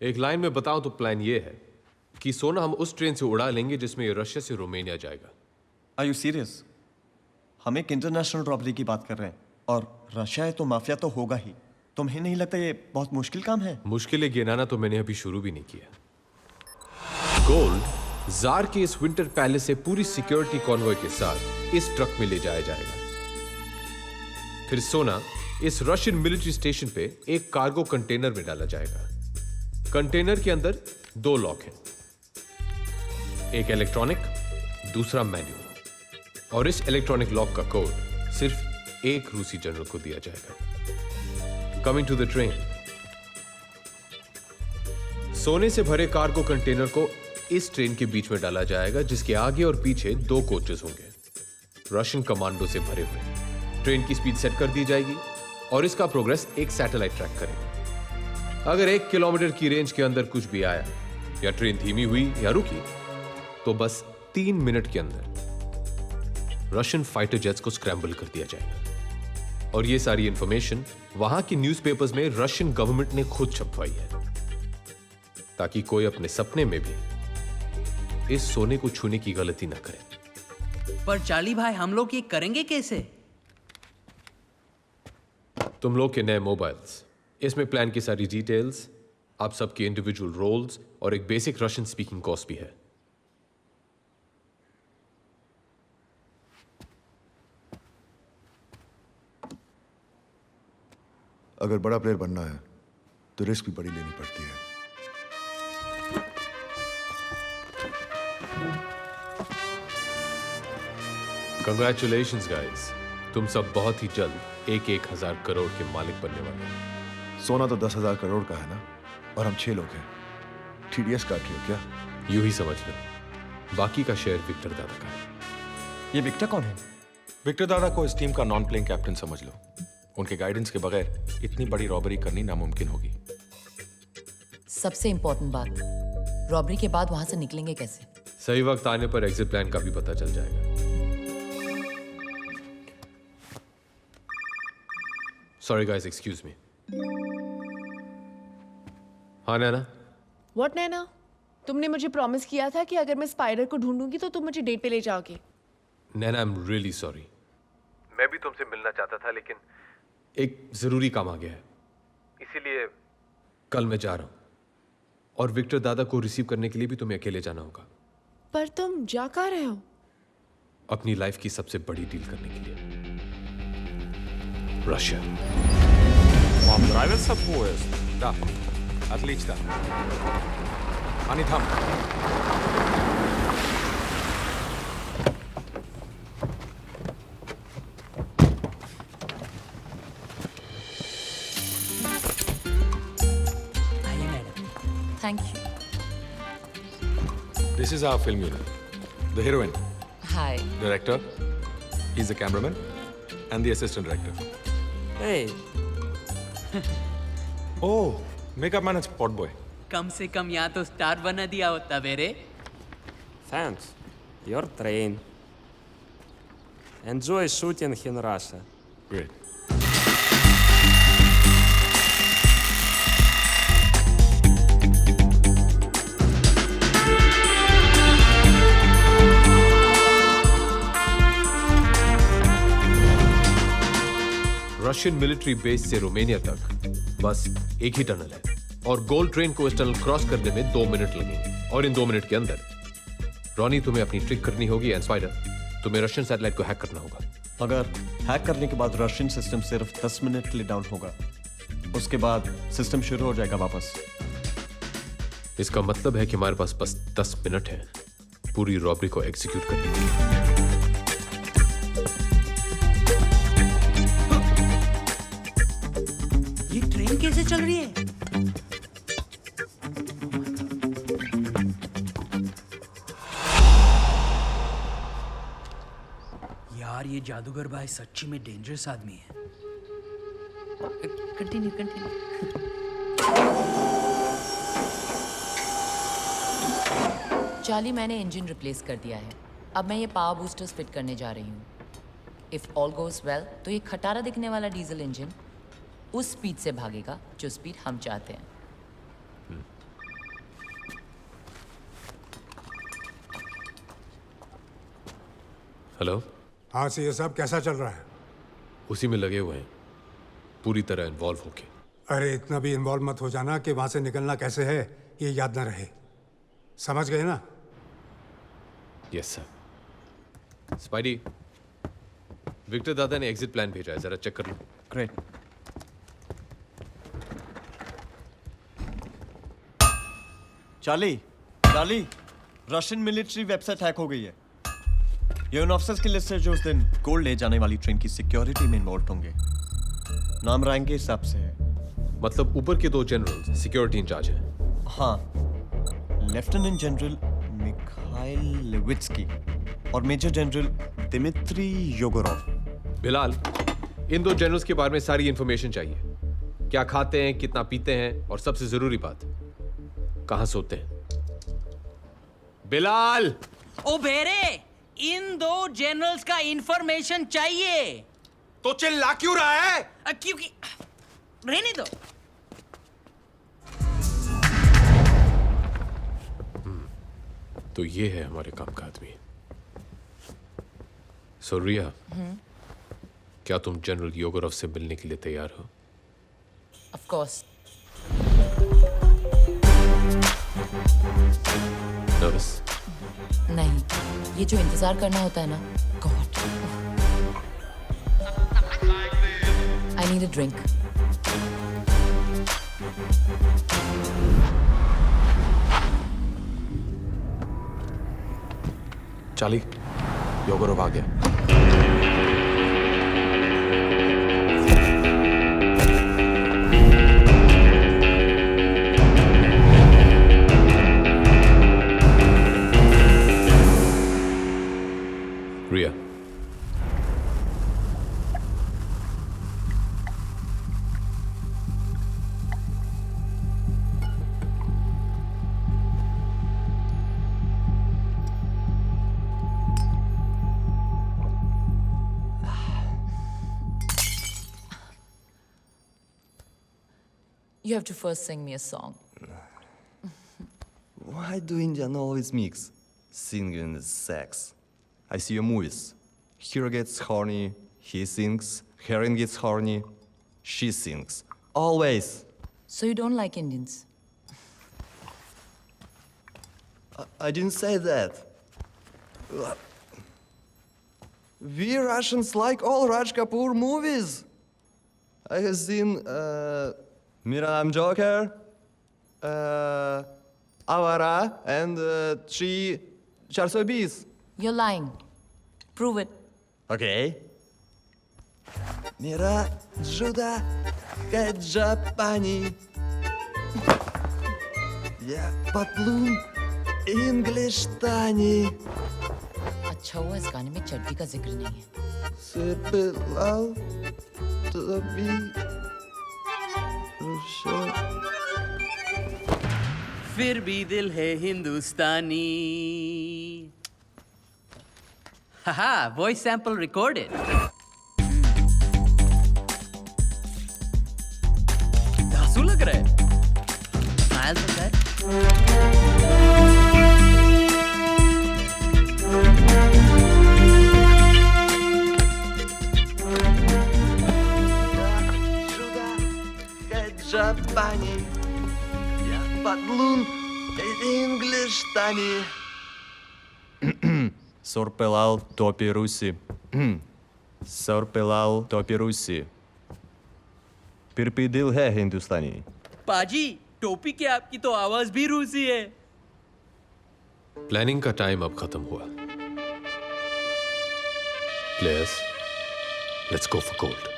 एक लाइन में बताऊं तो प्लान ये है कि सोना हम उस ट्रेन से उड़ा लेंगे जिसमें ये रशिया से रोमानिया जाएगा। Are you serious? हम एक इंटरनेशनल रॉबरी की बात कर रहे हैं और रशिया है तो माफिया तो होगा ही। तुम्हें नहीं लगता ये बहुत मुश्किल काम है? मुश्किलें गिनाना तो मैंने अभी शुरू भी नहीं किया। गोल्ड जार के इस विंटर पैलेस से पूरी सिक्योरिटी कॉन्वॉय के साथ इस ट्रक में ले जाया जाएगा। फिर सोना इस रशियन मिलिट्री स्टेशन पे एक कार्गो कंटेनर में डाला जाएगा। कंटेनर के अंदर 2 लॉक हैं, एक इलेक्ट्रॉनिक, दूसरा मैनुअल। और इस इलेक्ट्रॉनिक लॉक का कोड सिर्फ एक रूसी जनरल को दिया जाएगा। Coming to the train. सोने से भरे कार्गो कंटेनर को इस ट्रेन के बीच में डाला जाएगा, जिसके आगे और पीछे 2 कोचेस होंगे रशियन कमांडो से भरे हुए। ट्रेन की स्पीड सेट कर दी जाएगी और इसका प्रोग्रेस एक सैटेलाइट ट्रैक करेगा। अगर 1 किलोमीटर की रेंज के अंदर कुछ भी आया या ट्रेन धीमी हुई या रुकी तो बस 3 मिनट के अंदर रशियन फाइटर जेट्स को स्क्रैम्बल कर दिया जाएगा। और यह सारी इंफॉर्मेशन वहां की न्यूज़पेपर्स में रशियन गवर्नमेंट ने खुद छपवाई है, ताकि कोई अपने सपने में भी इस सोने को छूने की गलती ना करे। पर चार्ली भाई, हम लोग ये करेंगे कैसे? तुम लोग के नए मोबाइल्स, इसमें प्लान की सारी डिटेल्स, आप सबके इंडिविजुअल रोल्स और एक बेसिक रशियन स्पीकिंग कोर्स भी है। अगर बड़ा प्लेयर बनना है तो रिस्क भी बड़ी लेनी पड़ती है। कंग्रेचुलेशंस गाइस, तुम सब बहुत ही जल्द 1,000 करोड़ के मालिक बनने वाले हैं। सोना तो 10,000 करोड़ का है ना, और हम 6 लोग हैं। TDS काट रही हो क्या? यूं ही समझ लो, बाकी का शेयर विक्टर दादा का है। ये विक्टर कौन है? विक्टर दादा को इस टीम का नॉन प्लेइंग कैप्टन समझ लो। उनके गाइडेंस के बगैर इतनी बड़ी रॉबरी करनी नामुमकिन होगी। सबसे इंपॉर्टेंट बात, रॉबरी के बाद वहां से निकलेंगे कैसे? सही वक्त आने पर एग्जिट प्लान का भी पता चल जाएगा। Sorry guys, excuse me. हाँ नैना? व्हाट नैना? तुमने मुझे प्रॉमिस किया था कि अगर मैं स्पाइडर को ढूंढूंगी तो तुम मुझे डेट पे ले जाओगे। नैना, आई एम रियली सॉरी। मैं भी तुमसे मिलना चाहता था, लेकिन एक जरूरी काम आ गया है, इसीलिए कल मैं जा रहा हूं। और विक्टर दादा को रिसीव करने के लिए भी तुम्हें अकेले जाना होगा। पर तुम जा कहाँ रहे हो? अपनी लाइफ की सबसे बड़ी डील करने के लिए, रशिया। Вам нравится поезд? Да. Отлично. Они там. आइए madam. Thank you. This is our film unit. The heroine, hi. director, he's the cameraman, and the assistant director. Hey, Oh, makeup man and spot boy. कम से कम यहाँ तो स्टार बना दिया होता मेरे। Thanks. Your train. Enjoy shooting in Russia. Great. Russian military base से Romania तक बस एक ही टनल है, और गोल्ड ट्रेन को इस टनल क्रॉस करने में 2 मिनट लगेंगे। और इन 2 मिनट के अंदर रॉनी तुम्हें अपनी ट्रिक करनी होगी, एंड स्पाइडर तुम्हें रशियन सैटेलाइट को हैक करना होगा। अगर हैक करने के बाद रशियन सिस्टम सिर्फ 10 मिनट के लिए डाउन होगा, उसके बाद सिस्टम शुरू हो जाएगा वापस। इसका मतलब है कि हमारे पास बस 10 मिनट है पूरी रॉबरी को एग्जीक्यूट करने के लिए। ये ट्रेन कैसे चल रही है? यार, ये जादूगर भाई सच्ची में डेंजरस आदमी है। Continue continue. चार्ली, मैंने इंजन रिप्लेस कर दिया है। अब मैं ये पावर बूस्टर्स फिट करने जा रही हूँ। इफ ऑल गोज वेल तो ये खटारा दिखने वाला डीजल इंजन उस स्पीड से भागेगा जो स्पीड हम चाहते हैं। हेलो, हाँ सी, ये सब कैसा चल रहा है? उसी में लगे हुए हैं, पूरी तरह इन्वॉल्व होके। अरे इतना भी इन्वॉल्व मत हो जाना कि वहां से निकलना कैसे है ये याद ना रहे। समझ गए ना? Yes sir. स्पाइडी, विक्टर दादा ने एग्जिट प्लान भेजा है, जरा चेक कर लो। Great. Charlie, Charlie, Russian military website hack हो गई है। ये उन ऑफिसर्स की लिस्ट है जो उस दिन गोल्ड ले जाने वाली ट्रेन की सिक्योरिटी में इन्वॉल्व होंगे। नाम रैंक के हिसाब से है। मतलब ऊपर के 2 जनरल सिक्योरिटी इंचार्ज हैं। हाँ, लेफ्टिनेंट जनरल मिखाइल लेविट्स्की और मेजर जनरल दिमित्री योगोरोव। बिलाल, इन 2 जनरल्स के बारे में सारी इंफॉर्मेशन चाहिए। क्या खाते हैं, कितना पीते हैं, और सबसे जरूरी बात, कहां सोते हैं। बिलाल! ओ बेरे, इन 2 जनरल्स का इंफॉर्मेशन चाहिए। तो चिल्ला क्यों रहा है? क्योंकि रहने दो। तो ये है हमारे काम का आदमी। सो रिया, क्या तुम जनरल योगोरोव से मिलने के लिए तैयार हो? Of course. नर्वस? नहीं, ये जो इंतजार करना होता है ना, God. I need a drink. Charlie, Yogorov आ गया। Riya, You have to first sing me a song. Why do Indian always mix singing and sex? I see your movies. Hero gets horny, he sings. Heroine gets horny, she sings. Always. So you don't like Indians? I didn't say that. We Russians like all Raj Kapoor movies. I have seen Miram Joker, Avara, and 3 420. You're lying. Prove it. Okay. Mira Juda Kajapani. Я पतलून English तानी. अच्छा हुआ इस गाने में चड्डी का जिक्र नहीं है। सिर पे लाल तभी फिर भी दिल है हिंदुस्तानी। हाहा, वॉइस सैंपल रिकॉर्डेड। धांसू लग रहा है। स्माइल तो कर। Kajapani. Я патлун English तानी. Сор пелал топи Руси. Сор пелал топи Руси. फिर दिल है हिंदुस्तानी. पाजी, टोपी के आपकी तो आवाज भी रूसी है। प्लानिंग का टाइम अब खत्म हुआ। Players, let's go for gold.